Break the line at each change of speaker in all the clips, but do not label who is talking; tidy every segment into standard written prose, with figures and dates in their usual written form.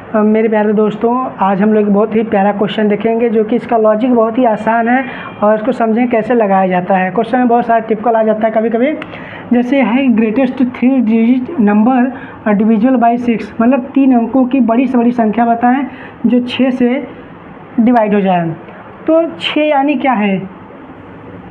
मेरे प्यारे दोस्तों, आज हम लोग बहुत ही प्यारा क्वेश्चन देखेंगे जो कि इसका लॉजिक बहुत ही आसान है और इसको समझें कैसे लगाया जाता है। क्वेश्चन में बहुत सारा टिपिकल आ जाता है कभी कभी, जैसे है greatest 3 digit number divisible by 6, मतलब 3 अंकों की बड़ी से बड़ी संख्या बताएं जो 6 से डिवाइड हो जाए। तो 6 यानी क्या है?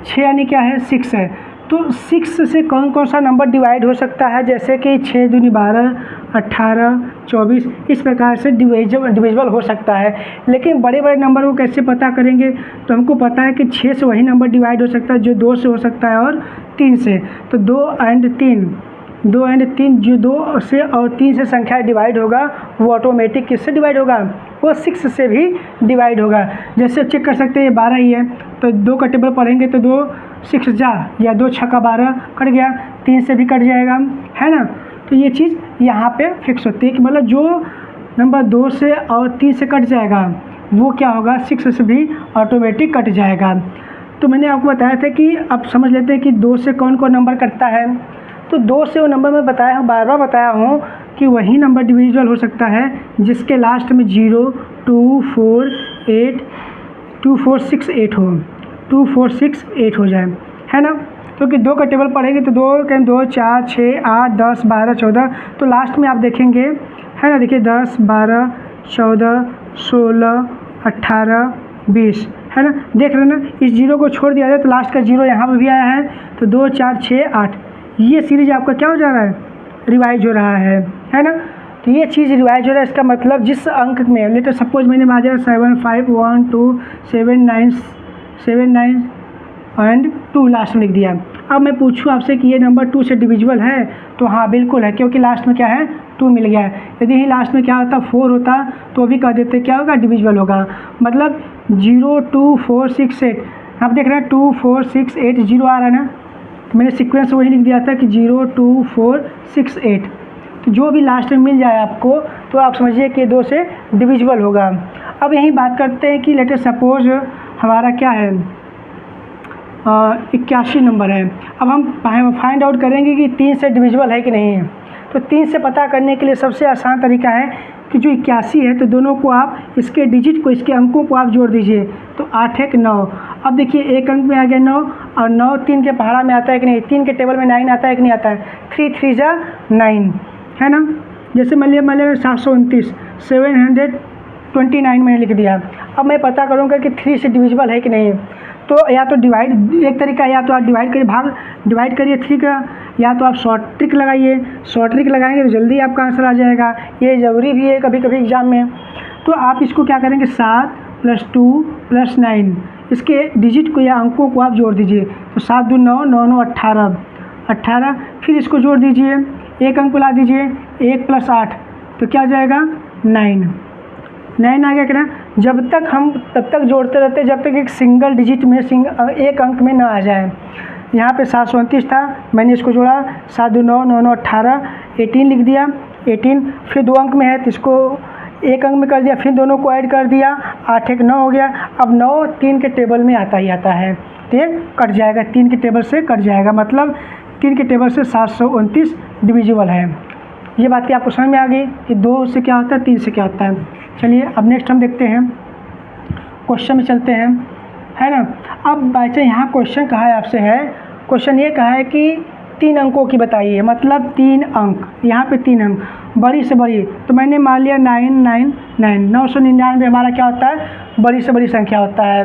6 यानी क्या है? 6 है। तो 6 से कौन कौन सा नंबर डिवाइड हो सकता है? जैसे कि 6 दूनी 12, 18, 24, इस प्रकार से डिविजिबल हो सकता है। लेकिन बड़े बड़े नंबर को कैसे पता करेंगे? तो हमको पता है कि 6 से वही नंबर डिवाइड हो सकता है जो 2 से हो सकता है और 3 से। तो 2 और 3 जो 2 से और 3 से संख्या डिवाइड होगा वो ऑटोमेटिक किससे डिवाइड होगा? वो 6 से भी डिवाइड होगा। जैसे चेक कर सकते हैं ये 12 ही है, तो 2 का टेबल पढ़ेंगे तो 2 6 जा या 2 छक्का 12 कट गया, 3 से भी कट जाएगा, है ना। तो ये चीज़ यहाँ पे फिक्स होती है कि मतलब जो नंबर 2 से और 3 से कट जाएगा वो क्या होगा? 6 से भी ऑटोमेटिक कट जाएगा। तो मैंने आपको बताया था कि अब समझ लेते हैं कि 2 से कौन कौन नंबर कटता है। तो 2 से वो नंबर मैं बताया हूँ, बार बार बताया हूँ कि वही नंबर डिविजिबल हो सकता है जिसके लास्ट में 0, 2, 4, 8, 2, 4, 6, 8 हो, 2, 4, 6, 8 हो जाए, है ना। क्योंकि 2 का टेबल पढ़ेंगे तो 2 कहीं 2, 4, 6, 8, 10, 12, 14, तो लास्ट में आप देखेंगे, है ना, देखिए 10, 12, 14, 16, 18, 20, है ना। देख रहे ना, इस 0 को छोड़ दिया जाए तो लास्ट का 0 यहाँ पर भी आया है, तो 2, 4, 6, 8, ये सीरीज आपका क्या हो जा रहा है? रिवाइज हो रहा है ना। तो ये चीज़ रिवाइज हो रहा है, इसका मतलब जिस अंक में लेटर सपोज मैंने मारा 7, 5, 1, 2, 7, 9 एंड 2 लास्ट में लिख दिया। अब मैं पूछूं आपसे कि ये नंबर 2 से डिविजिबल है, तो हाँ बिल्कुल है, क्योंकि लास्ट में क्या है? 2 मिल गया है। यदि ही लास्ट में क्या होता? 4 होता तो भी कह देते क्या होगा? डिविजिबल होगा। मतलब 0, 2, 4, 6, 8, आप देख रहे हैं 2, 4, 6, 8, 0 आ रहा है ना। तो मैंने सीक्वेंस वही लिख दिया था कि 0, 2, 4, 6, 8, तो जो भी लास्ट में मिल जाए आपको तो आप समझिए कि 2 से डिविजिबल होगा। अब यही बात करते हैं कि लेट अस सपोज हमारा क्या है? 81 नंबर है। अब हम फाइंड आउट करेंगे कि 3 से डिविजिबल है कि नहीं है। तो 3 से पता करने के लिए सबसे आसान तरीका है कि जो 81 है तो दोनों को आप इसके डिजिट को, इसके अंकों को आप जोड़ दीजिए, तो 8 1 9। अब देखिए एक अंक में आ गया 9 और 9 3 के पहाड़ा में आता है कि नहीं? 3 के टेबल में 9 आता है कि नहीं आता है? 3 3 जा 9, है ना। जैसे मान लिया 729, 729 मैंने लिख दिया। अब मैं पता करूँगा कि 3 से डिविजिबल है कि नहीं। तो या तो डिवाइड, एक तरीका या तो आप डिवाइड करिए, डिवाइड करिए 3 का, या तो आप शॉर्ट ट्रिक लगाइए। शॉर्ट ट्रिक लगाएंगे तो जल्दी आपका आंसर आ जाएगा। ये ज़रूरी भी है कभी कभी एग्जाम में। तो आप इसको क्या करेंगे? 7 + 2 + 9, इसके डिजिट को या अंकों को आप जोड़ दीजिए। तो 7 दूनी 9, 9 9 18, फिर इसको जोड़ दीजिए, एक अंक ला दीजिए, 1 + 8, तो क्या आ जाएगा? 9 आ गया कि ना। जब तक हम तब तक जोड़ते रहते जब तक एक सिंगल डिजिट में एक अंक में ना आ जाए। यहाँ पे 729 था, मैंने इसको जोड़ा, 7 दूनी 9, 9 9 18, 18 लिख दिया, 18 फिर 2 अंक में है तो इसको एक अंक में कर दिया, फिर दोनों को ऐड कर दिया, 8 1 9 हो गया। अब 9 3 के टेबल में आता ही आता है, तो ये कट जाएगा, 3 के टेबल से कट जाएगा, मतलब 3 के टेबल से 729 डिविजिबल है। ये बातें आपको समझ में आ गई कि 2 से क्या होता है, 3 से क्या होता है। चलिए अब नेक्स्ट हम देखते हैं, क्वेश्चन में चलते हैं, है ना। अब बाई चांस यहाँ क्वेश्चन कहा है आपसे है, क्वेश्चन ये कहा है कि 3 अंकों की बताइए, मतलब 3 अंक, यहाँ पे 3 अंक बड़ी से बड़ी। तो मैंने मान लिया 999, 999 हमारा क्या होता है? बड़ी से बड़ी संख्या होता है।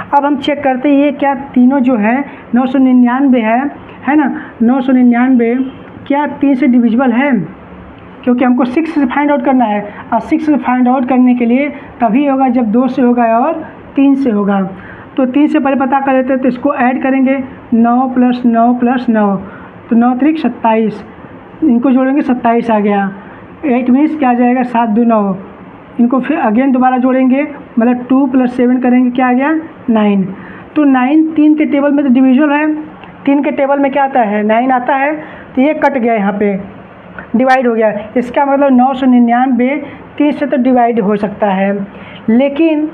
अब हम चेक करते हैं ये क्या तीनों जो है 999 है ना। 999 क्या 3 से डिविजिबल है? क्योंकि हमको 6 से फाइंड आउट करना है, और 6 से फाइंड आउट करने के लिए तभी होगा जब 2 से होगा और 3 से होगा। तो 3 से पहले पता कर लेते हैं, तो इसको ऐड करेंगे, 9 + 9 + 9, तो 9 3 27, इनको जोड़ेंगे 27 आ गया। 8 मीन्स क्या आ जाएगा? 7 2 9, इनको फिर अगेन दोबारा जोड़ेंगे, मतलब 2 + 7 करेंगे, क्या आ गया? 9। तो 9 3 के टेबल में तो डिविजिबल है, 3 के टेबल में क्या आता है? 9 आता है, तो ये कट गया, यहाँ पे डिवाइड हो गया। इसका मतलब 999 3 से तो डिवाइड हो सकता है। लेकिन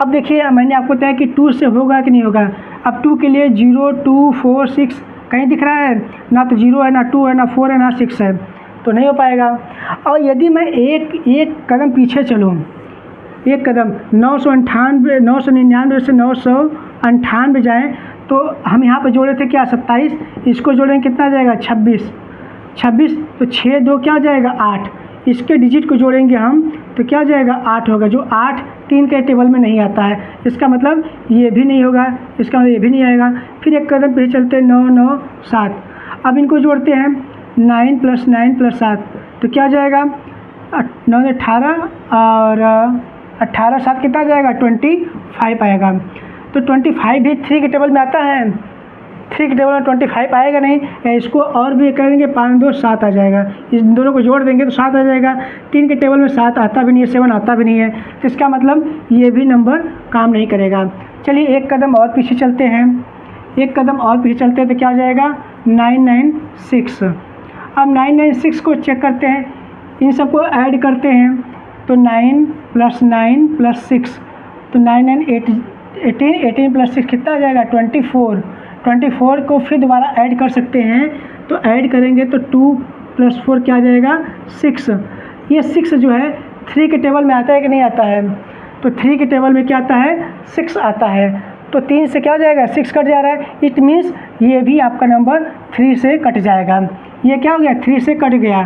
अब देखिए मैंने आपको बताया कि 2 से होगा कि नहीं होगा। अब 2 के लिए 0 2 4 6 कहीं दिख रहा है? ना तो 0 है, ना 2 है, ना 4 है, ना 6 है। तो नहीं हो पाएगा। और यदि मैं एक कदम पीछे चलूँ, एक कदम 999 से 998 जाएँ, तो हम यहाँ पे जोड़े थे क्या 27, इसको जोड़ेंगे कितना आ जाएगा 26, तो 6 2 क्या आ जाएगा 8, इसके डिजिट को जोड़ेंगे हम तो क्या आ जाएगा 8 होगा, जो 8 3 के टेबल में नहीं आता है, इसका मतलब ये भी नहीं होगा, इसका मतलब ये भी नहीं आएगा। फिर एक कदम पीछे चलते हैं 9 9 7, अब इनको जोड़ते हैं 9 + 9 + 7, तो क्या आ जाएगा 9 18 और 18 7 कितना आ जाएगा 25 आएगा। तो 25 भी 3 के टेबल में आता है, 3 के टेबल में 25 आएगा नहीं, या इसको और भी करेंगे 5 2 7 आ जाएगा, इस दोनों को जोड़ देंगे तो 7 आ जाएगा। 3 के टेबल में 7 आता भी नहीं है, 7 आता भी नहीं है, तो इसका मतलब ये भी नंबर काम नहीं करेगा। चलिए एक कदम और पीछे चलते हैं, एक कदम और पीछे चलते हैं तो क्या हो जाएगा 996। अब 996 को चेक करते हैं, इन सबको ऐड करते हैं तो 9 + 9 + 6, तो 9 9 18 18 + 6 कितना आ जाएगा 24 को फिर दोबारा ऐड कर सकते हैं, तो ऐड करेंगे तो 2 + 4 क्या आ जाएगा 6। ये 6 जो है 3 के टेबल में आता है कि नहीं आता है, तो 3 के टेबल में क्या आता है 6 आता है, तो 3 से क्या हो जाएगा 6 कट जा रहा है, इट मीन्स ये भी आपका नंबर 3 से कट जाएगा। ये क्या हो गया 3 से कट गया।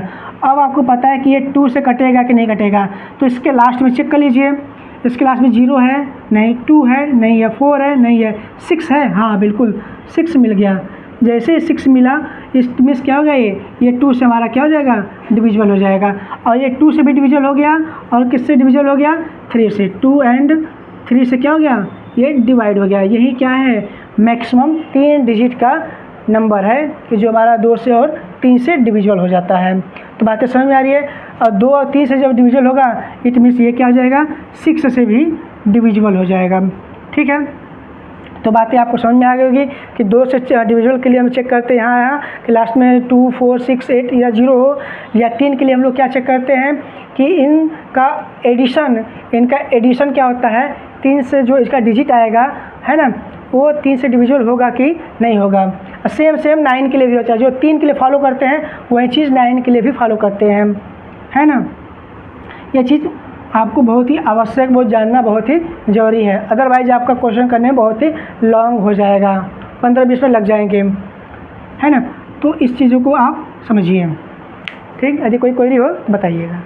अब आपको पता है कि ये 2 से कटेगा कि नहीं कटेगा, तो इसके लास्ट में चेक कर लीजिए, इसके लास्ट में 0 है नहीं, 2 है नहीं है, 4 है नहीं है, 6 है, हाँ बिल्कुल 6 मिल गया। जैसे ही 6 मिला इस मीन्स क्या हो गया, ये 2 से हमारा क्या हो जाएगा डिविजिबल हो जाएगा, और ये 2 से भी डिविजिबल हो गया, और किससे डिविजिबल हो गया 3 से, 2 और 3 से क्या हो गया ये डिवाइड हो गया। यही क्या है मैक्सिमम 3 डिजिट का नंबर है कि जो हमारा 2 से और 3 से डिविजिबल हो जाता है। तो बातें समझ में आ रही है, और 2 और 3 से जब डिविजिबल होगा इट मीन्स ये क्या हो जाएगा 6 से भी डिविजिबल हो जाएगा। ठीक है, तो बातें आपको समझ में आ गई होगी कि 2 से डिविजिबल के लिए हम चेक करते हैं यहाँ कि लास्ट में 2 4 6 8 या 0 हो, या 3 के लिए हम लोग क्या चेक करते हैं कि इनका एडिशन क्या होता है, 3 से जो इसका डिजिट आएगा है ना वो 3 से डिविजिबल होगा कि नहीं होगा। सेम 9 के लिए भी होता है, जो 3 के लिए फॉलो करते हैं वही चीज़ 9 के लिए भी फॉलो करते हैं, है ना। ये चीज़ आपको बहुत ही आवश्यक, बहुत जानना बहुत ही ज़रूरी है, अदरवाइज आपका क्वेश्चन करने में बहुत ही लॉन्ग हो जाएगा, 15-20 मिनट लग जाएंगे, है ना। तो इस चीज़ों को आप समझिए। ठीक, यदि कोई क्वेरी हो बताइएगा।